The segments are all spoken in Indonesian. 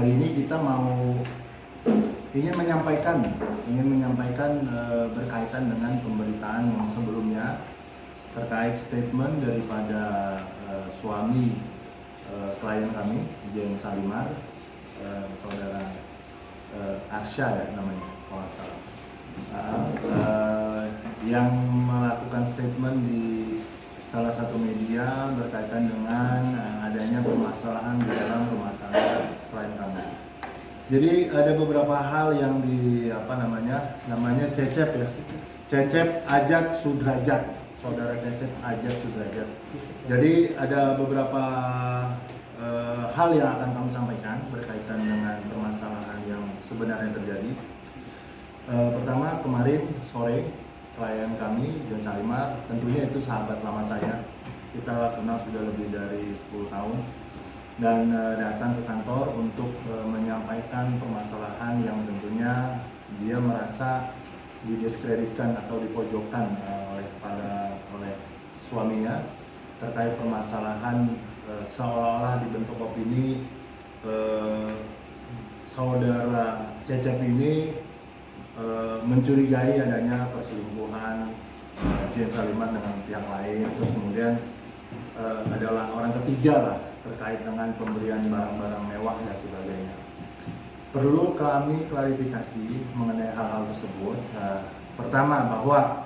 Hari ini kita ingin menyampaikan berkaitan dengan pemberitaan yang sebelumnya terkait statement daripada suami klien kami, Jen Salimar, saudara Arsya ya namanya, kalau nggak salah, yang melakukan statement di salah satu media berkaitan dengan adanya permasalahan di dalam rumah tangga klien kami. Jadi ada beberapa hal yang namanya Cecep ya, Cecep Ajat Sudrajat, saudara Cecep Ajat Sudrajat. Jadi ada beberapa hal yang akan kami sampaikan berkaitan dengan permasalahan yang sebenarnya terjadi. Pertama, kemarin sore klien kami, Jen Salimar, tentunya itu sahabat lama saya. Kita kenal sudah lebih dari 10 tahun. Dan datang ke kantor untuk menyampaikan permasalahan yang tentunya dia merasa didiskreditkan atau dipojokkan oleh suaminya terkait permasalahan seolah-olah dibentuk opini saudara Cecep ini mencurigai adanya perselingkuhan Jen Salimar dengan pihak lain, terus kemudian adalah orang ketiga lah terkait dengan pemberian barang-barang mewah dan sebagainya. Perlu kami klarifikasi mengenai hal-hal tersebut. Pertama, bahwa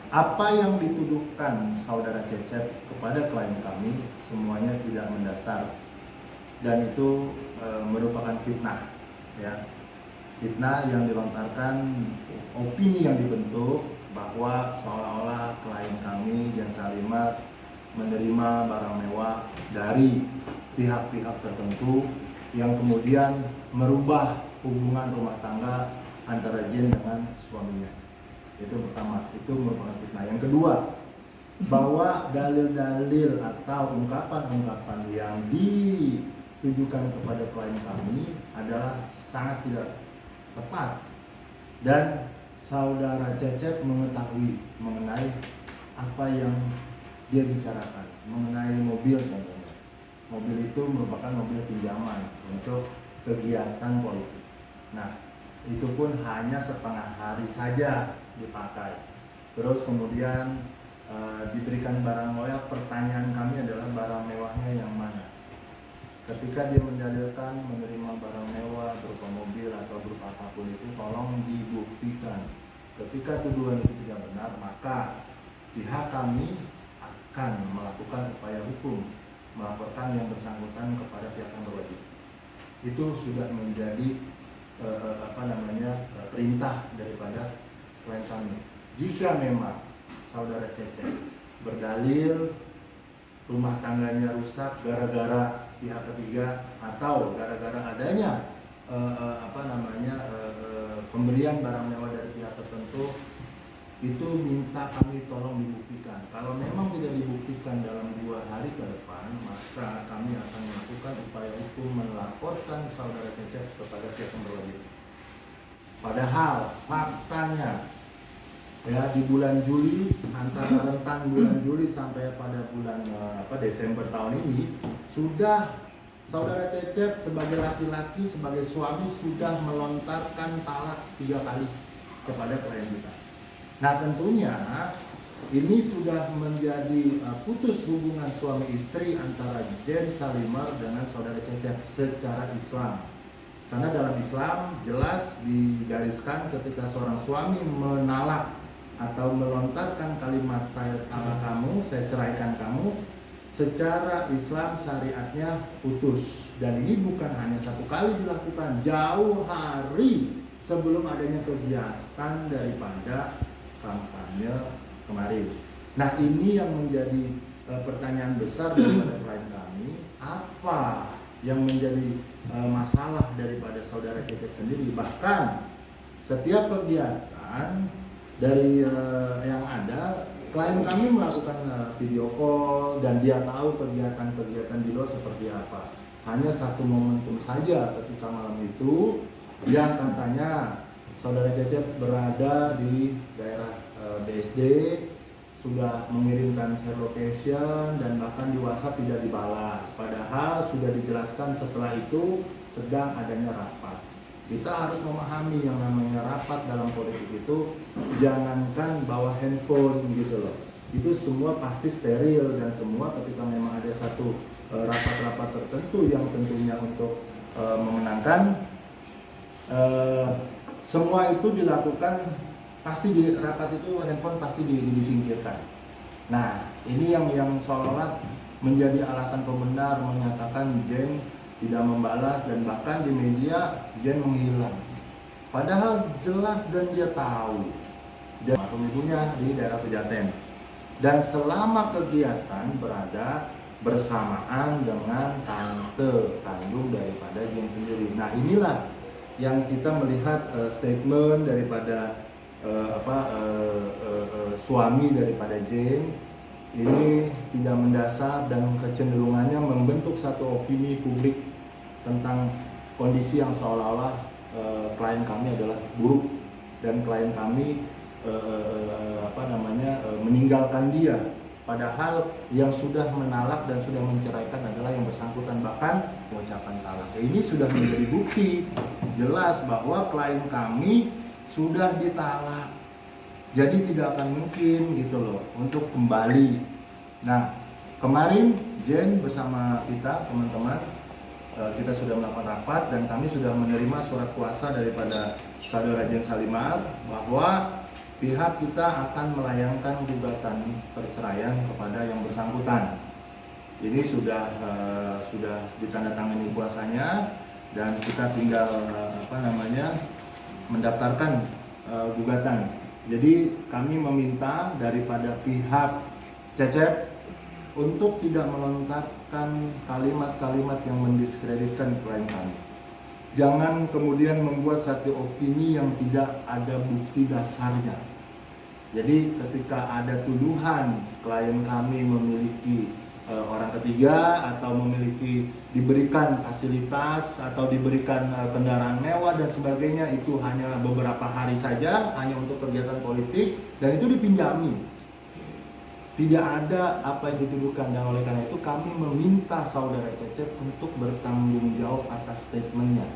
apa yang dituduhkan saudara Cecep kepada klien kami semuanya tidak mendasar dan itu merupakan fitnah, ya. Fitnah yang dilontarkan, opini yang dibentuk bahwa seolah-olah klien kami Jen Salimar menerima barang mewah dari pihak-pihak tertentu yang kemudian merubah hubungan rumah tangga antara Jen dengan suaminya. Itu pertama, itu merupakan fitnah. Yang kedua, bahwa dalil-dalil atau ungkapan-ungkapan yang ditujukan kepada klien kami adalah sangat tidak tepat dan saudara Cecep mengetahui mengenai apa yang dia bicarakan mengenai mobil contohnya. Mobil itu merupakan mobil pinjaman untuk kegiatan politik. Nah, itu pun hanya setengah hari saja dipakai. Terus kemudian diberikan barang mewah. Pertanyaan kami adalah barang mewahnya yang mana? Ketika dia mendalilkan menerima barang mewah berupa mobil atau berupa apapun itu, tolong dibuktikan. Ketika tuduhan itu tidak benar, maka pihak kami akan melakukan upaya hukum, melaporkan yang bersangkutan kepada pihak yang berwajib. Itu sudah menjadi perintah daripada klien kami. Jika memang saudara Cecep berdalil rumah tangganya rusak gara-gara pihak ketiga atau gara-gara adanya pemberian barang mewah dari pihak tertentu, itu minta kami tolong dibuktikan. Kalau memang tidak dibuktikan dalam 2 hari ke depan, maka kami akan melakukan upaya hukum melaporkan saudara Cecep kepada pihak yang berwajib. Padahal faktanya ya, di bulan Juli, antara rentan bulan Juli sampai pada bulan Desember tahun ini, sudah saudara Cecep sebagai laki-laki, sebagai suami sudah melontarkan talak 3 kali kepada klien kita. Nah, tentunya ini sudah menjadi putus hubungan suami istri antara Jen Salimar dengan saudara Cecep secara Islam. Karena dalam Islam jelas digariskan ketika seorang suami menalak atau melontarkan kalimat saya talak kamu, saya ceraikan kamu, secara Islam syariatnya putus. Dan ini bukan hanya 1 kali dilakukan, jauh hari sebelum adanya kegiatan daripada kampanye kemarin. Nah, ini yang menjadi pertanyaan besar daripada klien kami, apa yang menjadi masalah daripada saudara Cecep sendiri. Bahkan setiap kegiatan dari yang ada, klien kami melakukan video call dan dia tahu kegiatan-kegiatan di luar seperti apa. Hanya satu momentum saja ketika malam itu yang katanya saudara Cecep berada di daerah BSD, sudah mengirimkan share location dan bahkan di WhatsApp tidak dibalas. Padahal sudah dijelaskan setelah itu sedang adanya rapat. Kita harus memahami yang namanya rapat dalam politik itu, jangankan bawa handphone gitu loh. Itu semua pasti steril, dan semua ketika memang ada satu rapat-rapat tertentu yang tentunya untuk memenangkan, semua itu dilakukan, pasti di rapat itu handphone pasti disingkirkan. Nah, ini yang seolah-olah menjadi alasan pembenar menyatakan Jen tidak membalas, dan bahkan di media Jen menghilang. Padahal jelas dan dia tahu dia almarhum ibunya di daerah Pejaten, dan selama kegiatan berada bersamaan dengan tante kandung daripada Jen sendiri. Nah, inilah yang kita melihat statement daripada suami daripada Jen ini tidak mendasar dan kecenderungannya membentuk satu opini publik tentang kondisi yang seolah-olah klien kami adalah buruk dan klien kami meninggalkan dia, padahal yang sudah menalak dan sudah menceraikan adalah yang bersangkutan, bahkan mengucapkan talak. Ini sudah menjadi bukti jelas bahwa klien kami sudah ditalak. Jadi tidak akan mungkin gitu loh untuk kembali. Nah, kemarin Jen bersama kita teman-teman, kita sudah melakukan rapat dan kami sudah menerima surat kuasa daripada saudara Jen Salimar bahwa pihak kita akan melayangkan gugatan perceraian kepada yang bersangkutan. Ini sudah ditandatangani kuasanya dan kita tinggal mendaftarkan gugatan. Jadi kami meminta daripada pihak Cecep untuk tidak melontarkan kalimat-kalimat yang mendiskreditkan klien kami. Jangan kemudian membuat satu opini yang tidak ada bukti dasarnya. Jadi ketika ada tuduhan klien kami memiliki orang ketiga atau memiliki diberikan fasilitas atau diberikan kendaraan mewah dan sebagainya, itu hanya beberapa hari saja, hanya untuk kegiatan politik, dan itu dipinjami, tidak ada apa yang dituduhkan. Dan oleh karena itu kami meminta saudara Cecep untuk bertanggung jawab atas statementnya.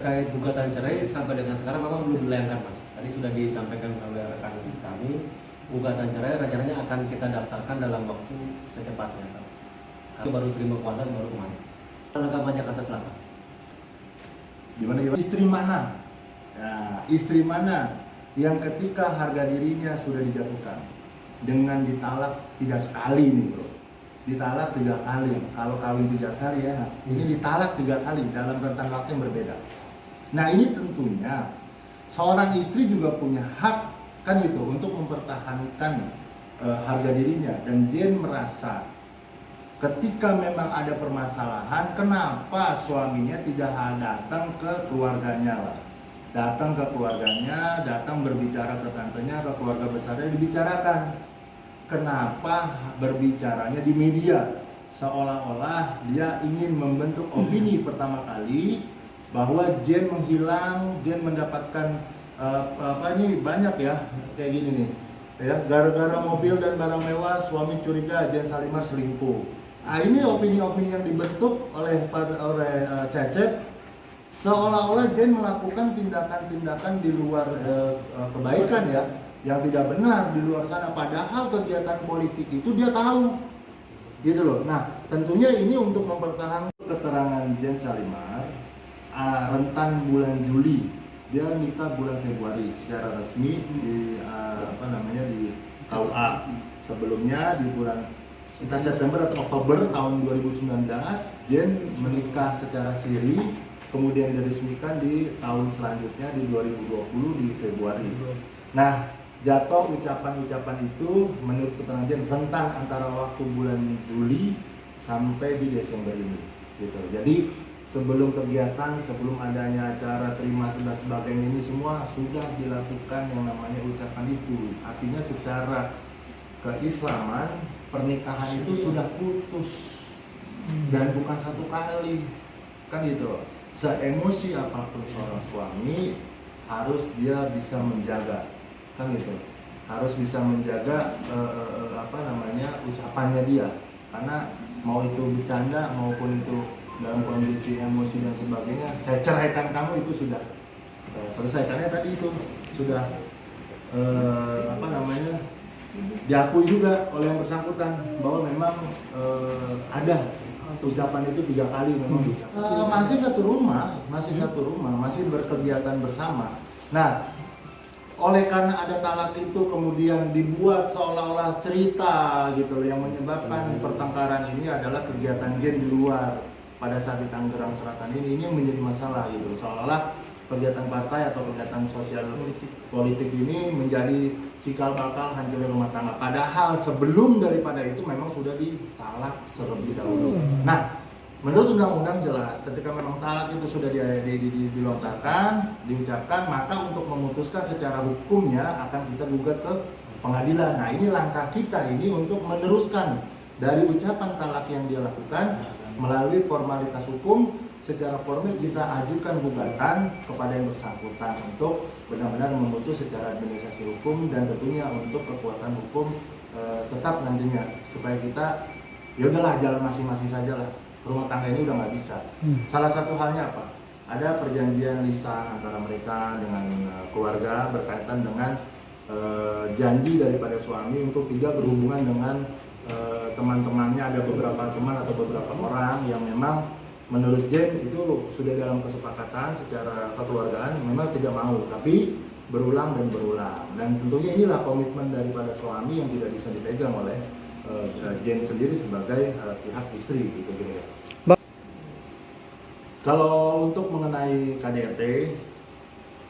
Terkait gugatan cerai sampai dengan sekarang memang belum dilayangkan, Mas. Tadi sudah disampaikan oleh rekan kami, gugatan cerai rencananya akan kita daftarkan dalam waktu secepatnya. Kami baru terima kuasa baru kemarin. Tanggapan Jakarta Selatan. Gimana? Istri mana? Nah, istri mana yang ketika harga dirinya sudah dijatuhkan dengan ditalak tidak sekali nih bro, ditalak 3 kali. Kalau kawin 3 kali ya, ini ditalak 3 kali dalam rentang waktu yang berbeda. Nah, ini tentunya seorang istri juga punya hak kan itu untuk mempertahankan harga dirinya, dan Jen merasa ketika memang ada permasalahan, kenapa suaminya tidak datang ke keluarganya lah, datang ke keluarganya, datang berbicara ke tantenya, ke keluarga besarnya, dibicarakan. Kenapa berbicaranya di media, seolah-olah dia ingin membentuk opini pertama kali bahwa Jen menghilang, Jen mendapatkan banyak ya kayak gini nih ya, gara-gara mobil dan barang mewah suami curiga Jen Salimar selingkuh. Nah, ini opini-opini yang dibentuk oleh Cecep, seolah-olah Jen melakukan tindakan-tindakan di luar kebaikan ya, yang tidak benar di luar sana, padahal kegiatan politik itu dia tahu gitu loh. Nah, tentunya ini untuk mempertahankan keterangan Jen Salimar, rentan bulan Juli, dia nikah bulan Februari secara resmi di di KUA. Sebelumnya di bulan September atau Oktober tahun 2019 Jen menikah secara siri, kemudian diresmikan di tahun selanjutnya di 2020 di Februari. Nah, jatuh ucapan-ucapan itu menurut keterangan Jen rentan antara waktu bulan Juli sampai di Desember ini gitu. Jadi sebelum kegiatan, sebelum adanya acara terima dan sebagainya, ini semua sudah dilakukan yang namanya ucapan itu. Artinya secara keislaman pernikahan itu sudah putus dan bukan satu kali kan gitu. Seemosi apapun seorang suami harus dia bisa menjaga kan gitu, harus bisa menjaga ucapannya dia, karena mau itu bercanda maupun itu dalam kondisi emosi dan sebagainya, saya ceraikan kamu, itu sudah selesai. Karena tadi itu sudah diakui juga oleh yang bersangkutan bahwa memang ada ucapan itu 3 kali memang diucapkan. Masih satu rumah, masih berkegiatan bersama. Nah, oleh karena ada talak itu kemudian dibuat seolah-olah cerita gitu loh, yang menyebabkan pertengkaran ini adalah kegiatan Jen di luar pada saat di Tangerang Selatan ini menjadi masalah gitu loh. Seolah kegiatan partai atau kegiatan sosial politik ini menjadi cikal bakal hancurnya rumah tangga. Padahal sebelum daripada itu memang sudah ditalak terlebih dahulu. Nah, menurut undang-undang jelas ketika memang talak itu sudah dilontarkan, diucapkan, maka untuk memutuskan secara hukumnya akan kita gugat ke pengadilan. Nah, ini langkah kita ini untuk meneruskan dari ucapan talak yang dia lakukan melalui formalitas hukum. Secara formal kita ajukan gugatan kepada yang bersangkutan untuk benar-benar memutus secara administrasi hukum, dan tentunya untuk kekuatan hukum tetap nantinya, supaya kita ya udahlah jalan masing-masing saja lah, rumah tangga ini udah nggak bisa. Salah satu halnya apa? Ada perjanjian lisan antara mereka dengan keluarga berkaitan dengan janji daripada suami untuk tidak berhubungan dengan teman-temannya. Ada beberapa teman atau beberapa orang yang memang menurut Jen itu sudah dalam kesepakatan secara kekeluargaan memang tidak mau, tapi berulang, dan tentunya inilah komitmen daripada suami yang tidak bisa dipegang oleh Jen sendiri sebagai pihak istri gitu kira-kira. Kalau untuk mengenai KDRT,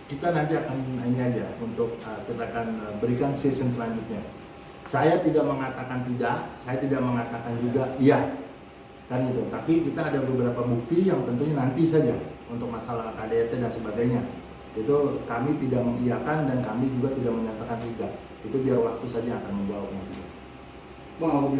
kita nanti akan ini aja untuk kita akan berikan season selanjutnya. Saya tidak mengatakan tidak, saya tidak mengatakan juga iya. Kan itu, tapi kita ada beberapa bukti yang tentunya nanti saja untuk masalah KDRT dan sebagainya. Itu kami tidak mengiyakan dan kami juga tidak menyatakan tidak. Itu biar waktu saja akan menjawabnya. Bang,